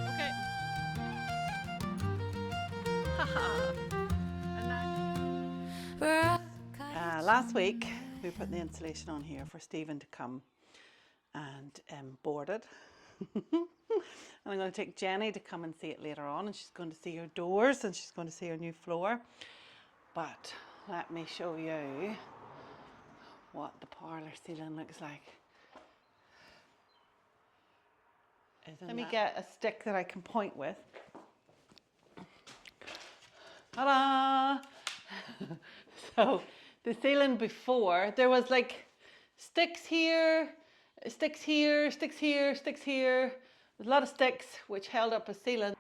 Okay. Haha. Last week we put the insulation on here for Stephen to come and board it. And I'm going to take Jenny to come and see it later on, and she's going to see her doors and she's going to see her new floor. But let me show you what the parlour ceiling looks like. Let me get a stick that I can point with. Ta-da! So the ceiling before, there was like sticks here, sticks here, sticks here, sticks here. There's a lot of sticks which held up a ceiling.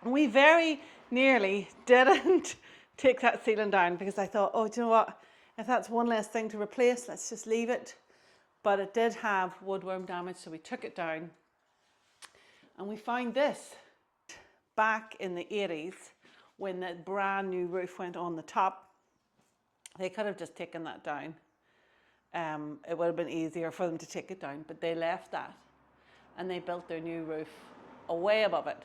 And we very nearly didn't take that ceiling down because I thought, oh, do you know what? If that's one less thing to replace, let's just leave it. But it did have woodworm damage, so we took it down. And we found this back in the 80s when the brand new roof went on the top. They could have just taken that down. It would have been easier for them to take it down, but they left that and they built their new roof way above it,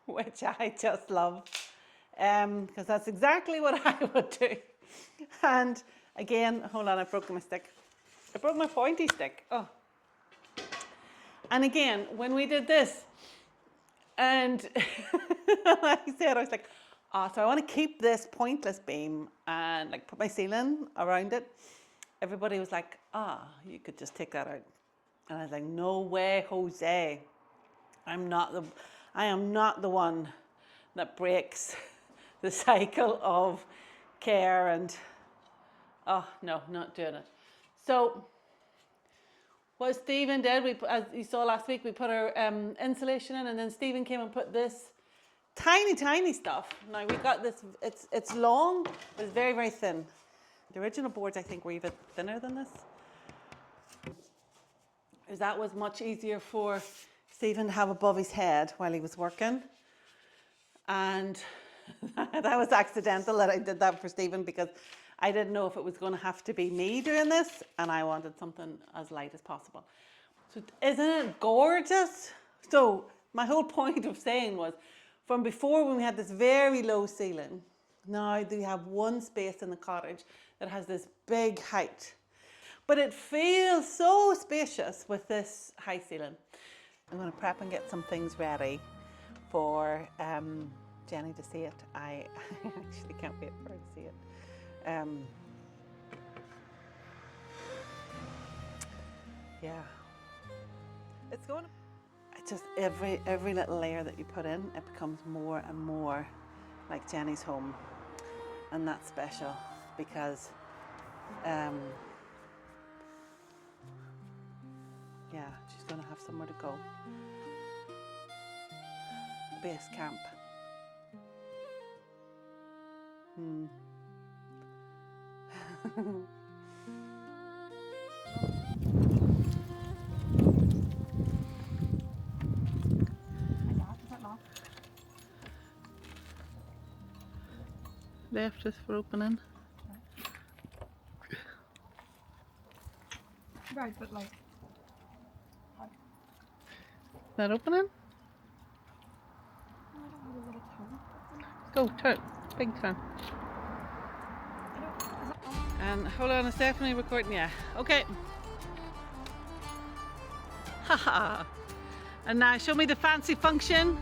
which I just love, because that's exactly what I would do. And again, hold on, I broke my stick. I broke my pointy stick. Oh. And again, when we did this, and like I said, I was like, oh, so I want to keep this pointless beam and like put my ceiling around it. Everybody was like, you could just take that out. And I was like, no way, Jose. I am not the one that breaks the cycle of care and, oh no, not doing it. So what Stephen did, as you saw last week, we put our insulation in, and then Stephen came and put this tiny stuff. Now we got this, it's long, but it's very, very thin. The original boards, I think, were even thinner than this. Because that was much easier for Stephen to have above his head while he was working. And that was accidental that I did that for Stephen, because I didn't know if it was going to have to be me doing this, and I wanted something as light as possible. So isn't it gorgeous? So my whole point of saying was, from before, when we had this very low ceiling, now we have one space in the cottage that has this big height. But it feels so spacious with this high ceiling. I'm going to prep and get some things ready for Jenny to see it. I actually can't wait for her to see it. Yeah. It's going to... Just every little layer that you put in, it becomes more and more like Jenny's home, and that's special because yeah, she's gonna have somewhere to go. Base camp. Left is for opening. Right, but like... That opening? Go, turn. Big turn. And hold on, it's definitely recording, yeah. Okay. Haha. And now show me the fancy function.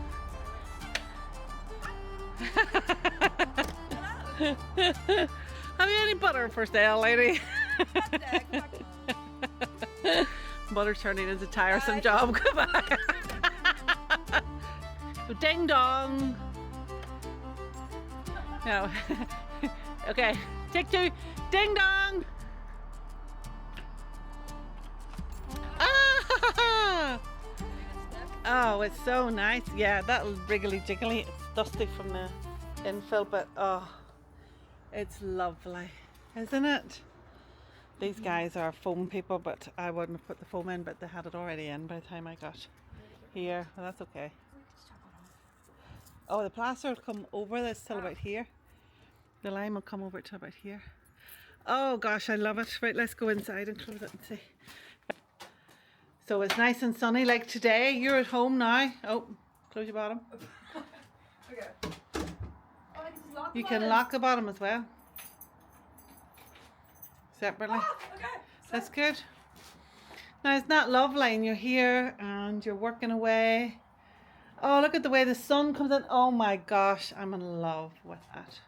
Have you any butter for sale, lady? Butter turning is a tiresome job. Goodbye. So ding dong. No. Okay, take two. Ding dong. Ah! Oh, it's so nice. Yeah, that wriggly jiggly. It's dusty from the infill, but oh, it's lovely, isn't it? These guys are foam people, but I wouldn't have put the foam in, but they had it already in by the time I got here. Well, that's okay. Oh, the plaster will come over this till about here. The lime will come over to about here. Oh gosh, I love it. Right, let's go inside and close it and see. So it's nice and sunny like today. You're at home now. Oh, close your bottom. Okay. Oh, I can just lock the You can bottom. lock the bottom as well. Separately. Ah, okay. That's good. Now isn't that lovely? And you're here and you're working away. Oh, look at the way the sun comes in. Oh my gosh, I'm in love with it.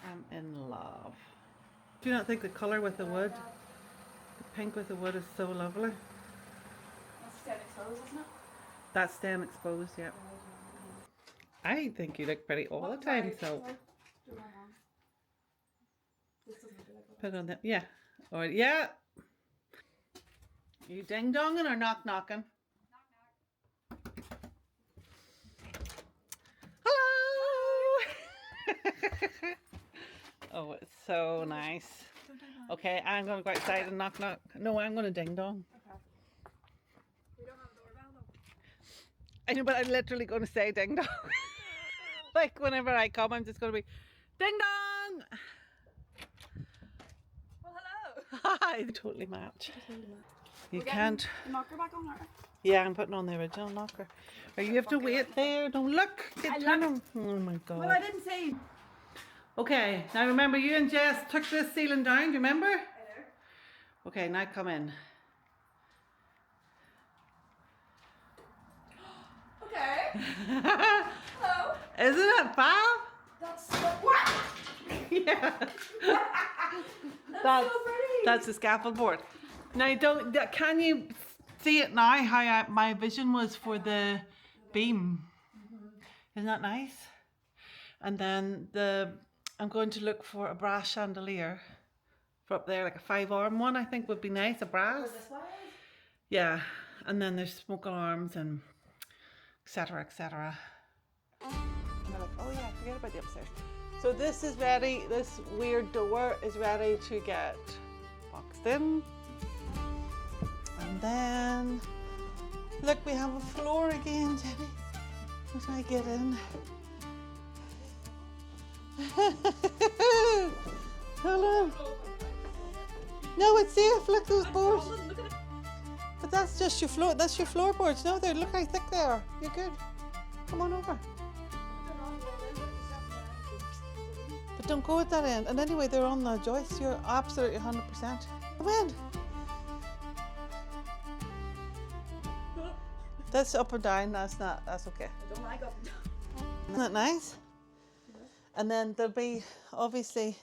I'm in love. Do you not think the colour with the wood, the pink with the wood is so lovely? That's staying exposed, isn't it? That's staying exposed, yeah. I think you look pretty all the time, so Do my hand. This doesn't do like put it on the, yeah. Or yeah. You ding donging or knock knocking? Hello! Oh, it's so nice. Okay, I'm going to go outside and knock knock. No, I'm going to ding dong. Okay. We don't have a doorbell though. I know, but I'm literally going to say ding dong. Like whenever I come, I'm just going to be ding dong. Well, hello. Hi, they totally match. You can't. The knocker back on her. Yeah, I'm putting on the original knocker. Or you have to wait there. Don't look. Get turn on. Oh my god. Well, I didn't see. Okay, now remember you and Jess took this ceiling down. Do you remember? I know. Okay, now come in. Okay. Hello. Isn't it fab? That's so what? Yeah. That's so pretty. That's the scaffold board. Now, can you see it now? How my vision was for the beam. Isn't that nice? And then I'm going to look for a brass chandelier for up there, like a 5-arm one. I think would be nice, a brass. This way? Yeah, and then there's smoke alarms and etc. etc. And they're like, oh yeah, forget about the upstairs. So this is ready. This weird door is ready to get boxed in. And then, look, we have a floor again, Jenny. Once I get in. Hello. No, it's safe. Look, those boards. But that's just your floor. That's your floorboards. No, they look how thick they are. You're good. Come on over. But don't go at that end. And anyway, they're on the joist. You're absolutely 100%. Come in. That's up or down. That's not. That's okay. I don't like up and down. Isn't that nice? And then there'll be, obviously,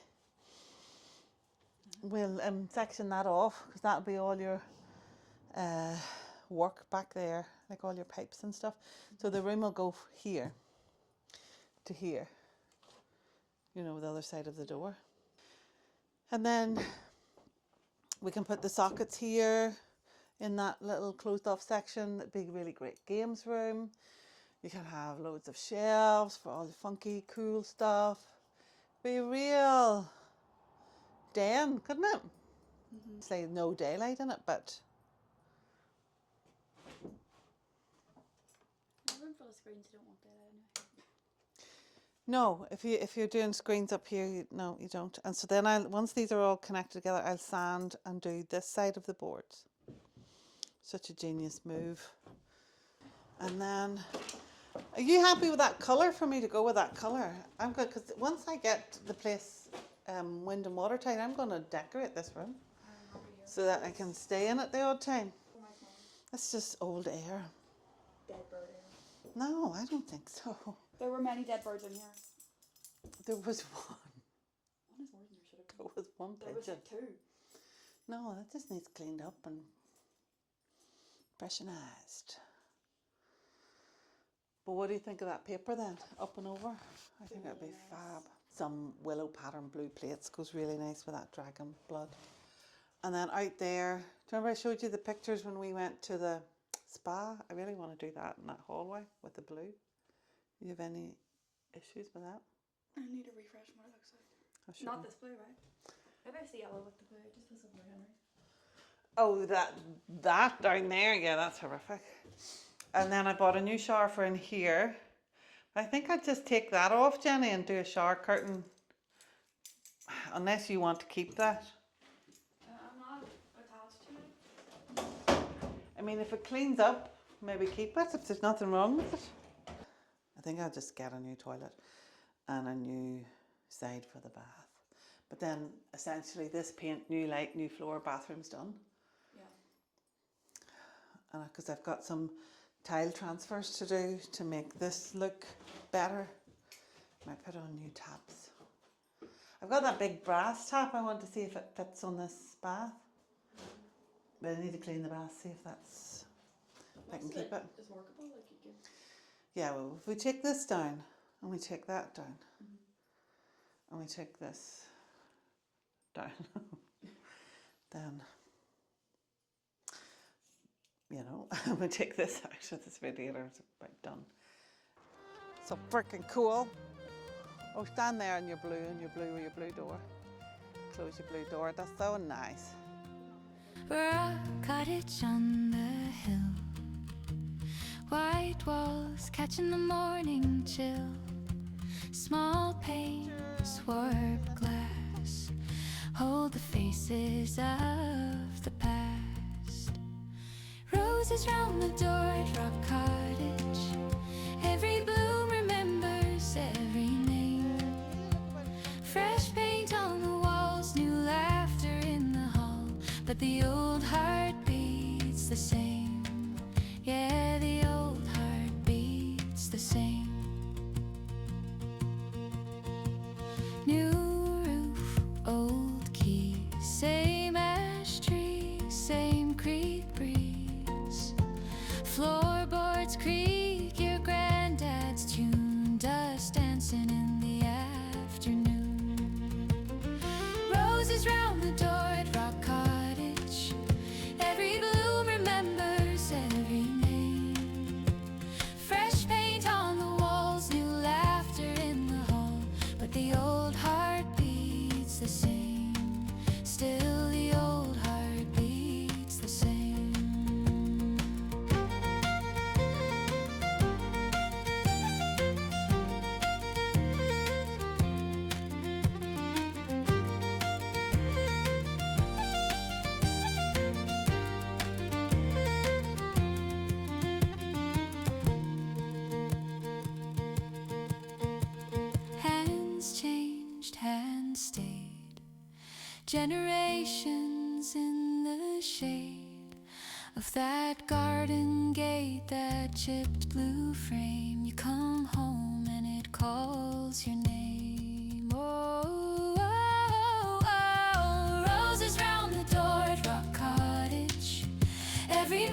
we'll section that off because that'll be all your work back there, like all your pipes and stuff. So the room will go here to here, you know, the other side of the door. And then we can put the sockets here in that little closed off section. That'd be a really great games room. You can have loads of shelves for all the funky, cool stuff. Be a real den, couldn't it? It's like no daylight in it, but Room full of screens, you don't want that anyway. no. If you're doing screens up here, no, you don't. And so then once these are all connected together, I'll sand and do this side of the boards. Such a genius move. And then, are you happy with that colour for me to go with that colour? I'm good, because once I get the place wind and watertight, I'm going to decorate this room so that I can stay in it the odd time. That's just old air. Dead bird air. No, I don't think so. There were many dead birds in here. There was one. One is more than there should have There been. was one There was pigeon. like two. No, that just needs cleaned up and freshenised. But what do you think of that paper then? Up and over? I think that'd be fab. Some willow pattern blue plates goes really nice with that dragon blood. And then out there, do you remember I showed you the pictures when we went to the spa? I really want to do that in that hallway with the blue. You have any issues with that? I need to refresh what it looks like. Oh, sure. Not this blue, right? Maybe it's the yellow with the blue. Just put some blue in there. Oh, that down there, yeah, that's horrific. And then I bought a new shower for in here. I think I'd just take that off, Jenny, and do a shower curtain. Unless you want to keep that. I'm not attached to it. I mean, if it cleans up, maybe keep it if there's nothing wrong with it. I think I'll just get a new toilet and a new side for the bath. But then essentially this paint, new light, new floor, bathroom's done. Yeah. And because I've got some tile transfers to do to make this look better. Might put on new taps. I've got that big brass tap. I want to see if it fits on this bath. But I need to clean the bath, see if that's, if I can keep it. It's workable, like you can. Yeah, well, if we take this down and we take that down and we take this down, then, you know, we take this out of this radiator, it's about done. So freaking cool. Oh, stand there in your blue with your blue door. Close your blue door, that's so nice. We're a cottage on the hill, white walls catching the morning chill, small panes, warped glass, hold the faces of the past. Roses round the door at Rock Cottage, every bloom remembers every name. Fresh paint on the walls, new laughter in the hall, but the old heart beats the same. Yeah, the old heart beats the same. New roof, old key, same ash tree, same creek breeze. Floorboards creak, your granddad's tune, dust dancing in the afternoon. Roses round the door at Rock Cottage, every bloom remembers every name. Fresh paint on the walls, new laughter in the hall, but the old heart beats the same. Still the old heart beats the same. Hands changed, hands stayed, generations in the shade of that garden gate, that chipped blue frame. You come home and it calls your name. Oh, oh, oh. Roses round the door at Rock Cottage, every